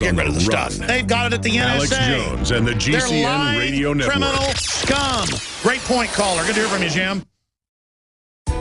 getting rid of the stuff. They've got it at the NSA. Alex Jones and the GCN Radio Network. Criminal scum. Great point, caller. Good to hear from you, Jim.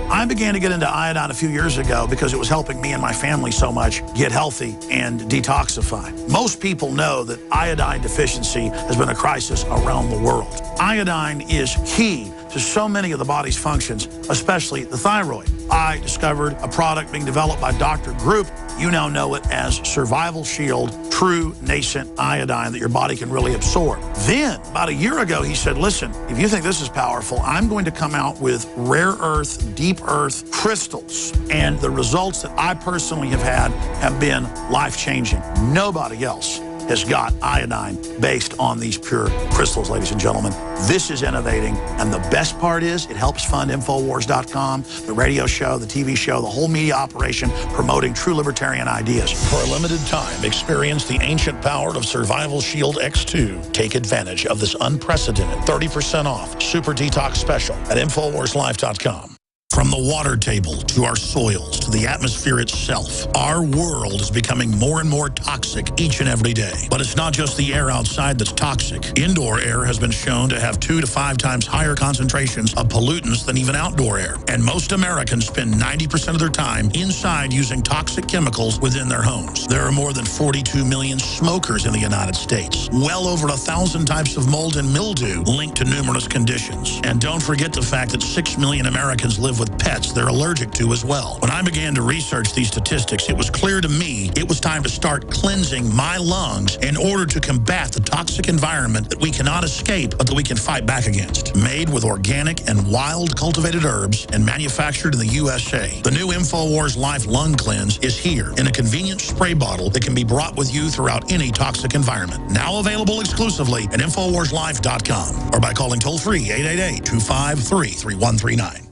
I began to get into iodine a few years ago because it was helping me and my family so much get healthy and detoxify. Most people know that iodine deficiency has been a crisis around the world. Iodine is key to so many of the body's functions, especially the thyroid. I discovered a product being developed by Dr. Group. You now know it as Survival Shield True Nascent Iodine that your body can really absorb. Then, about a year ago, he said, listen, if you think this is powerful, I'm going to come out with rare earth, deep earth crystals. And the results that I personally have had have been life-changing. Nobody else has got iodine based on these pure crystals, ladies and gentlemen. This is innovating, and the best part is it helps fund Infowars.com, the radio show, the TV show, the whole media operation promoting true libertarian ideas. For a limited time, experience the ancient power of Survival Shield X2. Take advantage of this unprecedented 30% off super detox special at InfoWarsLife.com. From the water table to our soils to the atmosphere itself, our world is becoming more and more toxic each and every day. But it's not just the air outside that's toxic. Indoor air has been shown to have 2 to 5 times higher concentrations of pollutants than even outdoor air. And most Americans spend 90% of their time inside using toxic chemicals within their homes. There are more than 42 million smokers in the United States. Well over 1,000 types of mold and mildew linked to numerous conditions. And don't forget the fact that 6 million Americans live with pets they're allergic to as well. When I began to research these statistics, it was clear to me it was time to start cleansing my lungs in order to combat the toxic environment that we cannot escape, but that we can fight back against. Made with organic and wild cultivated herbs and manufactured in the USA, the new InfoWars Life Lung Cleanse is here in a convenient spray bottle that can be brought with you throughout any toxic environment. Now available exclusively at InfoWarsLife.com or by calling toll-free 888-253-3139.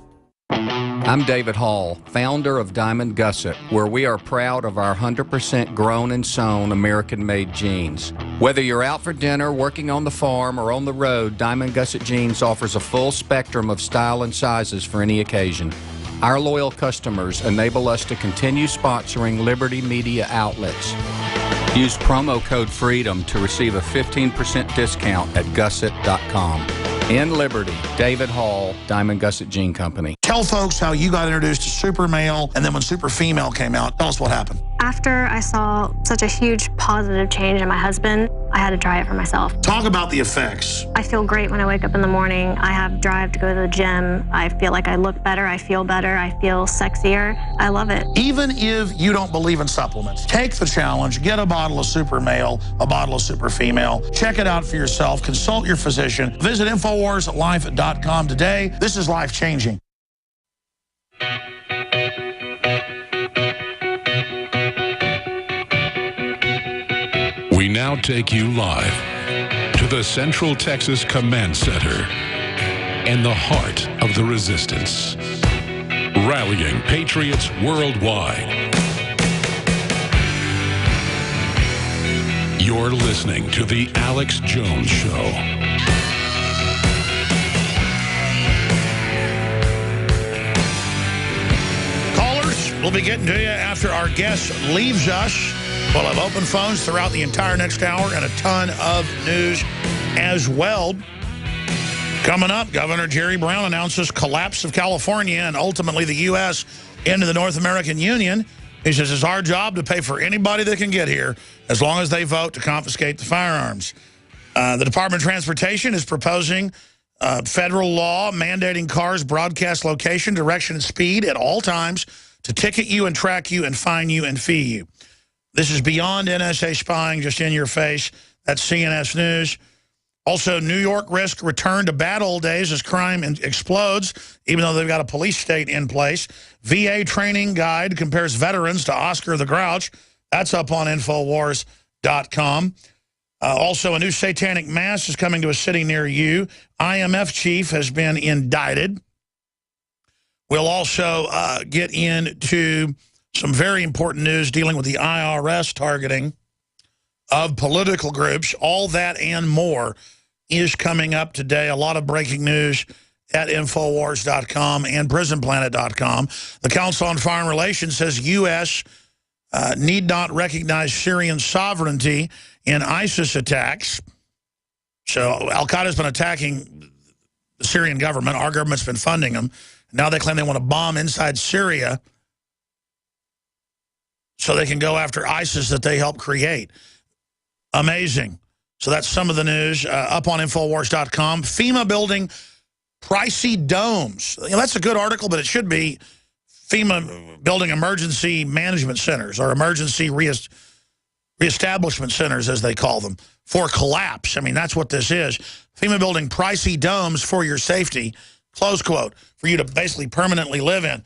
I'm David Hall, founder of Diamond Gusset, where we are proud of our 100% grown and sewn American-made jeans. Whether you're out for dinner, working on the farm, or on the road, Diamond Gusset Jeans offers a full spectrum of style and sizes for any occasion. Our loyal customers enable us to continue sponsoring Liberty Media outlets. Use promo code FREEDOM to receive a 15% discount at gusset.com. In Liberty, David Hall, Diamond Gusset Jean Company. Tell folks how you got introduced to Super Male, and then when Super Female came out, tell us what happened. After I saw such a huge positive change in my husband, I had to try it for myself. Talk about the effects. I feel great when I wake up in the morning. I have drive to go to the gym. I feel like I look better. I feel better. I feel sexier. I love it. Even if you don't believe in supplements, take the challenge. Get a bottle of Super Male, a bottle of Super Female. Check it out for yourself. Consult your physician. Visit InfoWarsLife.com today. This is life-changing. We now take you live to the Central Texas Command Center and the heart of the resistance, rallying patriots worldwide. You're listening to The Alex Jones Show. Callers, we'll be getting to you after our guest leaves us. We'll have open phones throughout the entire next hour and a ton of news as well. Coming up, Governor Jerry Brown announces collapse of California and ultimately the U.S. into the North American Union. He says it's our job to pay for anybody that can get here as long as they vote to confiscate the firearms. The Department of Transportation is proposing federal law mandating cars broadcast location, direction, and speed at all times to ticket you and track you and fine you and fee you. This is beyond NSA spying, just in your face. That's CNS News. Also, New York risk return to bad old days as crime explodes, even though they've got a police state in place. VA training guide compares veterans to Oscar the Grouch. That's up on Infowars.com. Also, a new satanic mass is coming to a city near you. IMF chief has been indicted. We'll also get into some very important news dealing with the IRS targeting of political groups. All that and more is coming up today. A lot of breaking news at Infowars.com and PrisonPlanet.com. The Council on Foreign Relations says U.S. need not recognize Syrian sovereignty in ISIS attacks. So Al-Qaeda's been attacking the Syrian government. Our government's been funding them. Now they claim they want to bomb inside Syria so they can go after ISIS that they helped create. Amazing. So that's some of the news up on Infowars.com. FEMA building pricey domes. You know, that's a good article, but it should be FEMA building emergency management centers or emergency reestablishment centers, as they call them, for collapse. I mean, that's what this is. FEMA building pricey domes for your safety, close quote, for you to basically permanently live in.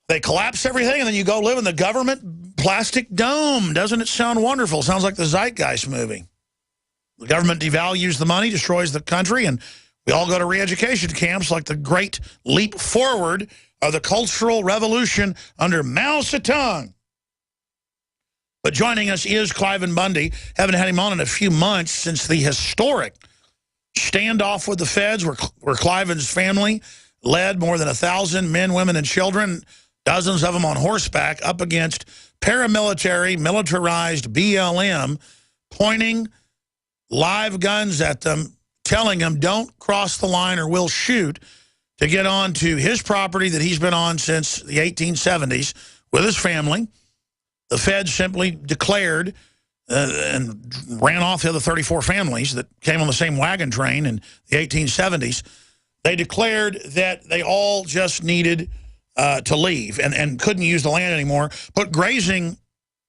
They collapse everything, and then you go live in the government plastic dome. Doesn't it sound wonderful? Sounds like the Zeitgeist movie. The government devalues the money, destroys the country, and we all go to re-education camps like the great leap forward of the Cultural Revolution under Mao Zedong. But joining us is Cliven Bundy. Haven't had him on in a few months since the historic standoff with the feds where Cliven's family led more than 1,000 men, women, and children, dozens of them on horseback, up against paramilitary, militarized BLM, pointing live guns at them, telling them, don't cross the line or we'll shoot, to get on to his property that he's been on since the 1870s with his family. The feds simply declared and ran off the other 34 families that came on the same wagon train in the 1870s. They declared that they all just needed to leave and couldn't use the land anymore, put grazing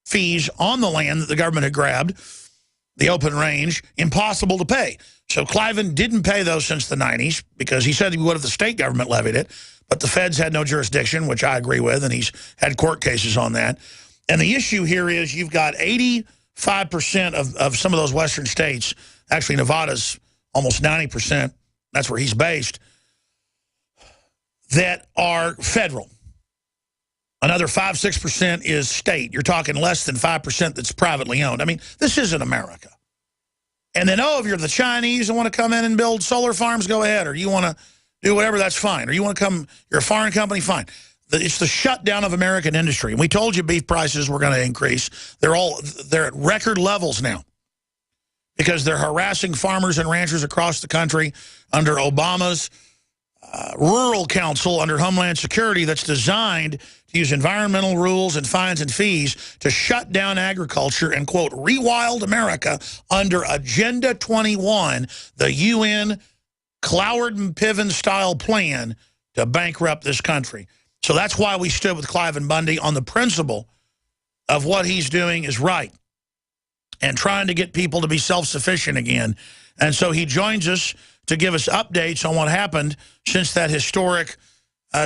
fees on the land that the government had grabbed, the open range, impossible to pay. So Cliven didn't pay those since the 90s because he said he would if the state government levied it, but the feds had no jurisdiction, which I agree with, and he's had court cases on that. And the issue here is you've got 85% of some of those western states, actually Nevada's almost 90%, that's where he's based, that are federal. Another 5–6% is state. You're talking less than 5% that's privately owned. I mean, this isn't America. And then, oh, if you're the Chinese and want to come in and build solar farms, go ahead. Or you want to do whatever, that's fine. Or you want to come, you're a foreign company, fine. It's the shutdown of American industry. And we told you beef prices were going to increase. They're at record levels now because they're harassing farmers and ranchers across the country under Obama's Rural Council under Homeland Security that's designed to use environmental rules and fines and fees to shut down agriculture and, quote, rewild America under Agenda 21, the UN Cloward and Piven-style plan to bankrupt this country. So that's why we stood with Cliven Bundy on the principle of what he's doing is right and trying to get people to be self-sufficient again. And so he joins us to give us updates on what happened since that historic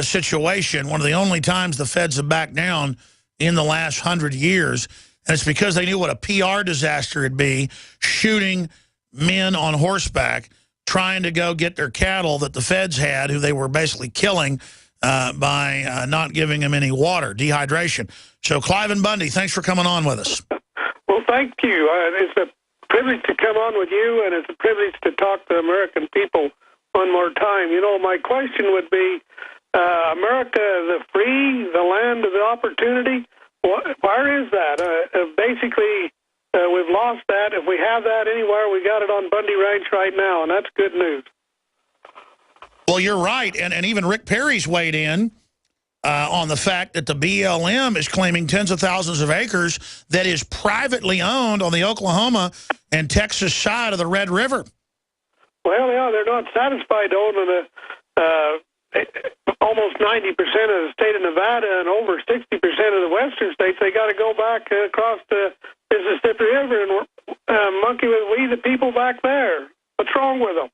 situation, one of the only times the feds have backed down in the last 100 years. And it's because they knew what a PR disaster it'd be, shooting men on horseback, trying to go get their cattle that the feds had, who they were basically killing by not giving them any water, dehydration. So, Cliven Bundy, thanks for coming on with us. Well, thank you. It's a privilege to come on with you, and it's a privilege to talk to the American people one more time. You know, my question would be, America, the free, the land of the opportunity, where is that? Basically, we've lost that. If we have that anywhere, we got it on Bundy Ranch right now, and that's good news. Well, you're right, and even Rick Perry's weighed in on the fact that the BLM is claiming tens of thousands of acres that is privately owned on the Oklahoma and Texas side of the Red River. Well, yeah, they're not satisfied owning almost 90% of the state of Nevada and over 60% of the western states. They got to go back across the Mississippi River and monkey with we the people back there. What's wrong with them?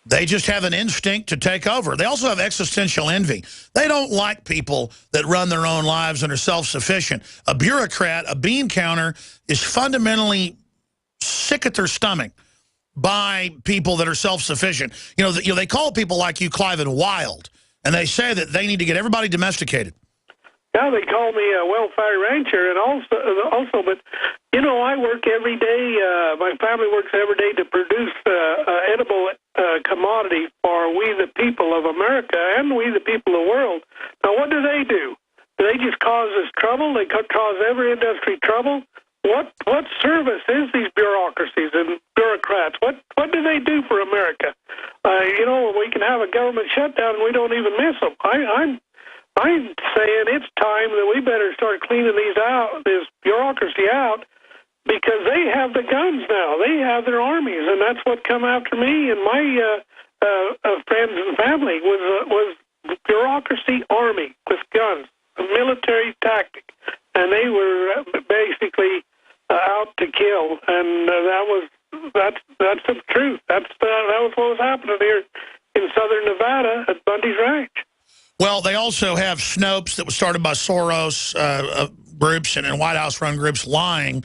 They just have an instinct to take over. They also have existential envy. They don't like people that run their own lives and are self-sufficient. A bureaucrat, a bean counter, is fundamentally sick at their stomach by people that are self-sufficient. You know, they call people like you, Cliven, wild, and they say that they need to get everybody domesticated. Yeah, they call me a welfare rancher, and also, but you know, I work every day. My family works every day to produce edible commodity for we the people of America and we the people of the world. Now, what do? Do they cause every industry trouble. What service is these bureaucracies and bureaucrats? What do they do for America? We can have a government shutdown and we don't even miss them. I'm saying it's time that we better start cleaning this bureaucracy out, because they have the guns now. They have their armies, and that's what come after me and my friends and family was bureaucracy army with guns, a military tactic, and they were basically out to kill. And that's the truth. That was what was happening here in southern Nevada at Bundy's Ranch. Well, they also have Snopes that was started by Soros groups and White House-run groups lying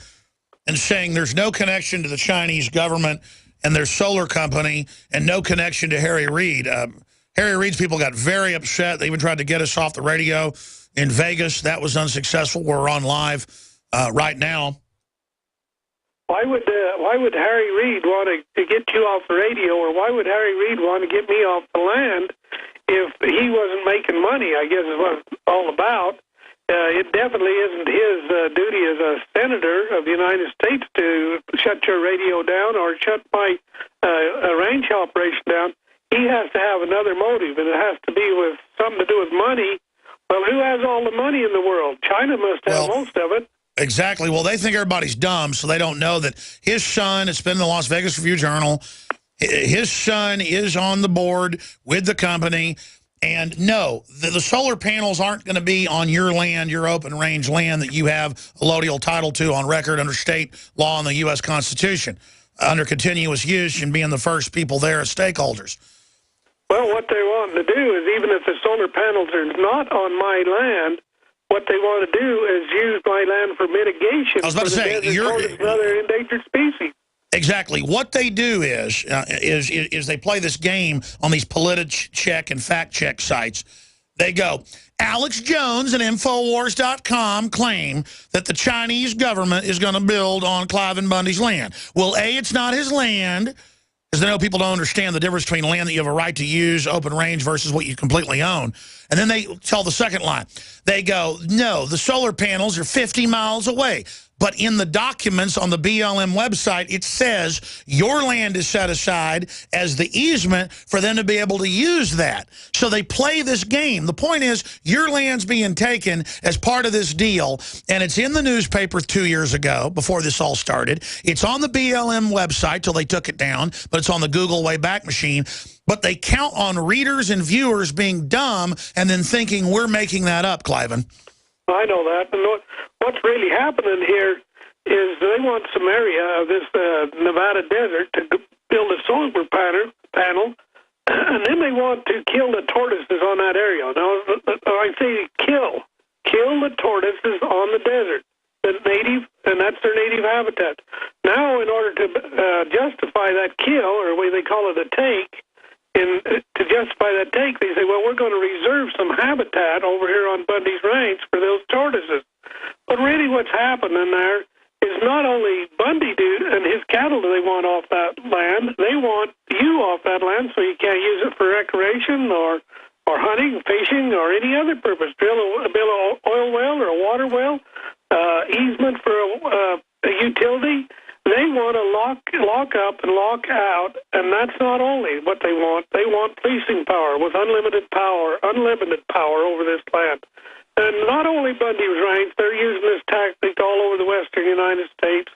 and saying there's no connection to the Chinese government and their solar company and no connection to Harry Reid. Harry Reid's people got very upset. They even tried to get us off the radio in Vegas. That was unsuccessful. We're on live right now. Why would Harry Reid want to get you off the radio, or why would Harry Reid want to get me off the land if he wasn't making money? I guess is what it's all about. It definitely isn't his duty as a senator of the United States to shut your radio down or shut my ranch operation down. He has to have another motive, and it has to be with something to do with money. Well, who has all the money in the world? China must have most of it. Exactly. Well, they think everybody's dumb, so they don't know that his son, it's been in the Las Vegas Review-Journal, his son is on the board with the company. And no, the solar panels aren't going to be on your land, your open range land that you have allodial title to on record under state law and the U.S. Constitution, under continuous use and being the first people there as stakeholders. Well, what they want to do is, even if the solar panels are not on my land, what they want to do is use my land for mitigation. I was about to say, another endangered species. Exactly. What they do is they play this game on these PolitiCheck and fact-check sites. They go, Alex Jones and Infowars.com claim that the Chinese government is going to build on Cliven Bundy's land. Well, A, it's not his land, because they know people don't understand the difference between land that you have a right to use, open range, versus what you completely own. And then they tell the second line. They go, no, the solar panels are 50 miles away. But in the documents on the BLM website, it says your land is set aside as the easement for them to be able to use that. So they play this game. The point is, your land's being taken as part of this deal, and it's in the newspaper 2 years ago, before this all started. It's on the BLM website till they took it down, but it's on the Google Wayback Machine. But they count on readers and viewers being dumb and then thinking we're making that up, Cliven. I know that. And what's really happening here is they want some area of this Nevada desert to build a solar panel, and then they want to kill the tortoises on that area. Now, I say kill the tortoises on the desert, the native, and that's their native habitat. Now, in order to justify that kill, or what they call it a take, to justify that take, they say, well, we're going to reserve some habitat over here on Bundy's Ranch for those tortoises. But really what's happening there is not only Bundy and his cattle do they want off that land, they want you off that land so you can't use it for recreation or hunting, fishing, or any other purpose. Build an oil well or a water well, easement for a utility. They want to lock up and lock out, and that's not only what they want. They want policing power with unlimited power over this land. And not only Bundy's Ranch, they're using this tactic all over the western United States,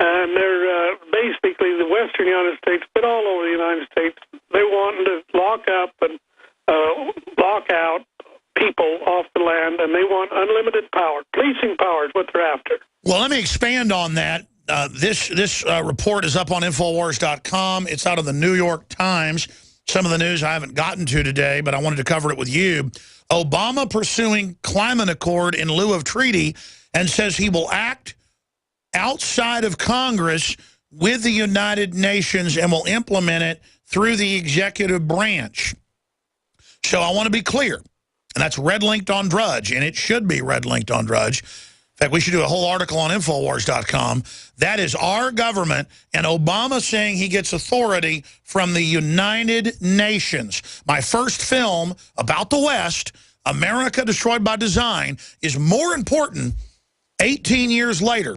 and they're basically the western United States, but all over the United States. They're wanting to lock up and lock out people off the land, and they want unlimited power. Policing power is what they're after. Well, let me expand on that. This report is up on Infowars.com. It's out of the New York Times. Some of the news I haven't gotten to today, but I wanted to cover it with you. Obama pursuing climate accord in lieu of treaty, and says he will act outside of Congress with the United Nations and will implement it through the executive branch. So I want to be clear, and that's red-linked on Drudge, and it should be red-linked on Drudge. In fact, we should do a whole article on Infowars.com. That is our government, and Obama saying he gets authority from the United Nations. My first film about the West, America Destroyed by Design, is more important 18 years later,